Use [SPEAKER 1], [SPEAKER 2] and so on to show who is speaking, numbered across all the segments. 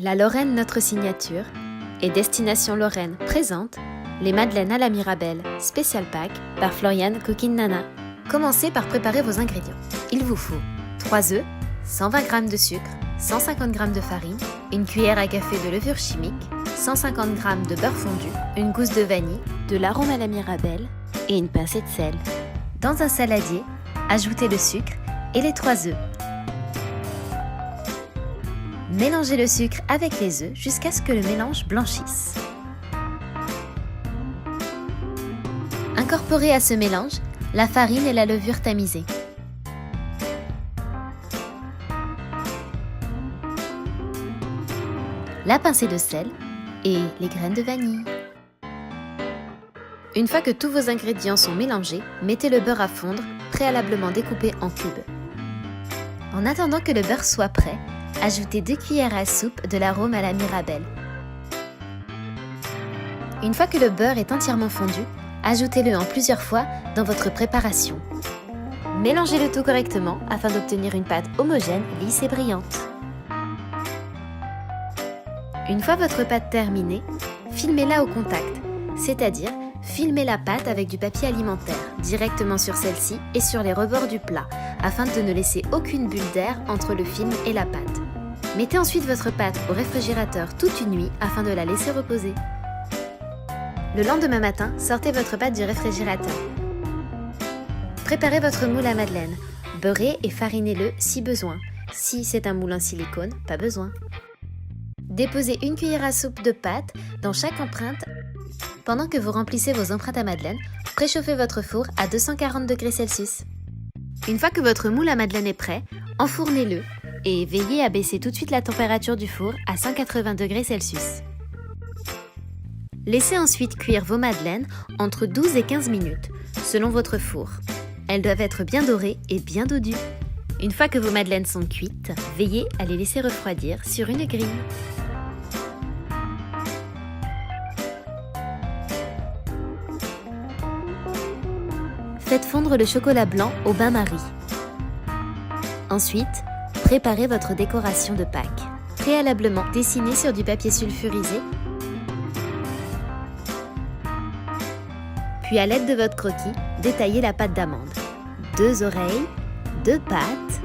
[SPEAKER 1] La Lorraine notre signature et Destination Lorraine présente les madeleines à la Mirabelle Special Pack par Floriane Coquine Nana. Commencez par préparer vos ingrédients. Il vous faut 3 œufs, 120 g de sucre, 150 g de farine, une cuillère à café de levure chimique, 150 g de beurre fondu, une gousse de vanille, de l'arôme à la Mirabelle et une pincée de sel. Dans un saladier, ajoutez le sucre et les 3 œufs. Mélangez le sucre avec les œufs jusqu'à ce que le mélange blanchisse. Incorporez à ce mélange la farine et la levure tamisée. La pincée de sel et les graines de vanille. Une fois que tous vos ingrédients sont mélangés, mettez le beurre à fondre, préalablement découpé en cubes. En attendant que le beurre soit prêt, ajoutez 2 cuillères à soupe de l'arôme à la Mirabelle. Une fois que le beurre est entièrement fondu, ajoutez-le en plusieurs fois dans votre préparation. Mélangez le tout correctement afin d'obtenir une pâte homogène, lisse et brillante. Une fois votre pâte terminée, filmez-la au contact, c'est-à-dire filmez la pâte avec du papier alimentaire directement sur celle-ci et sur les rebords du plat afin de ne laisser aucune bulle d'air entre le film et la pâte. Mettez ensuite votre pâte au réfrigérateur toute une nuit afin de la laisser reposer. Le lendemain matin, sortez votre pâte du réfrigérateur. Préparez votre moule à madeleine. Beurrez et farinez-le si besoin. Si c'est un moule en silicone, pas besoin. Déposez une cuillère à soupe de pâte dans chaque empreinte. Pendant que vous remplissez vos empreintes à madeleine, préchauffez votre four à 240 degrés Celsius. Une fois que votre moule à madeleine est prêt, enfournez-le et veillez à baisser tout de suite la température du four à 180 degrés Celsius. Laissez ensuite cuire vos madeleines entre 12 et 15 minutes, selon votre four. Elles doivent être bien dorées et bien dodues. Une fois que vos madeleines sont cuites, veillez à les laisser refroidir sur une grille. Faites fondre le chocolat blanc au bain-marie. Ensuite, préparez votre décoration de Pâques. Préalablement dessinez sur du papier sulfurisé, puis à l'aide de votre croquis, détaillez la pâte d'amande. 2 oreilles, 2 pattes.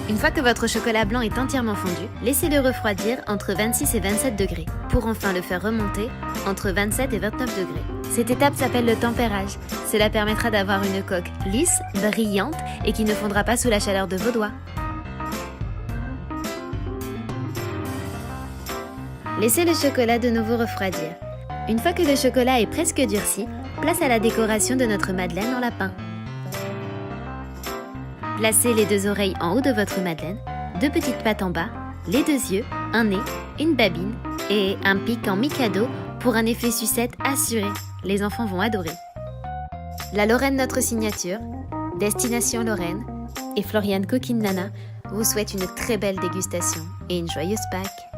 [SPEAKER 1] Une fois que votre chocolat blanc est entièrement fondu, laissez-le refroidir entre 26 et 27 degrés, pour enfin le faire remonter entre 27 et 29 degrés. Cette étape s'appelle le tempérage. Cela permettra d'avoir une coque lisse, brillante et qui ne fondra pas sous la chaleur de vos doigts. Laissez le chocolat de nouveau refroidir. Une fois que le chocolat est presque durci, place à la décoration de notre madeleine en lapin. Placez les 2 oreilles en haut de votre madeleine, 2 petites pattes en bas, les 2 yeux, un nez, une babine et un pic en mi-cadeau pour un effet sucette assuré. Les enfants vont adorer. La Lorraine notre signature, Destination Lorraine et Floriane Coquine Nana vous souhaitent une très belle dégustation et une joyeuse Pâques.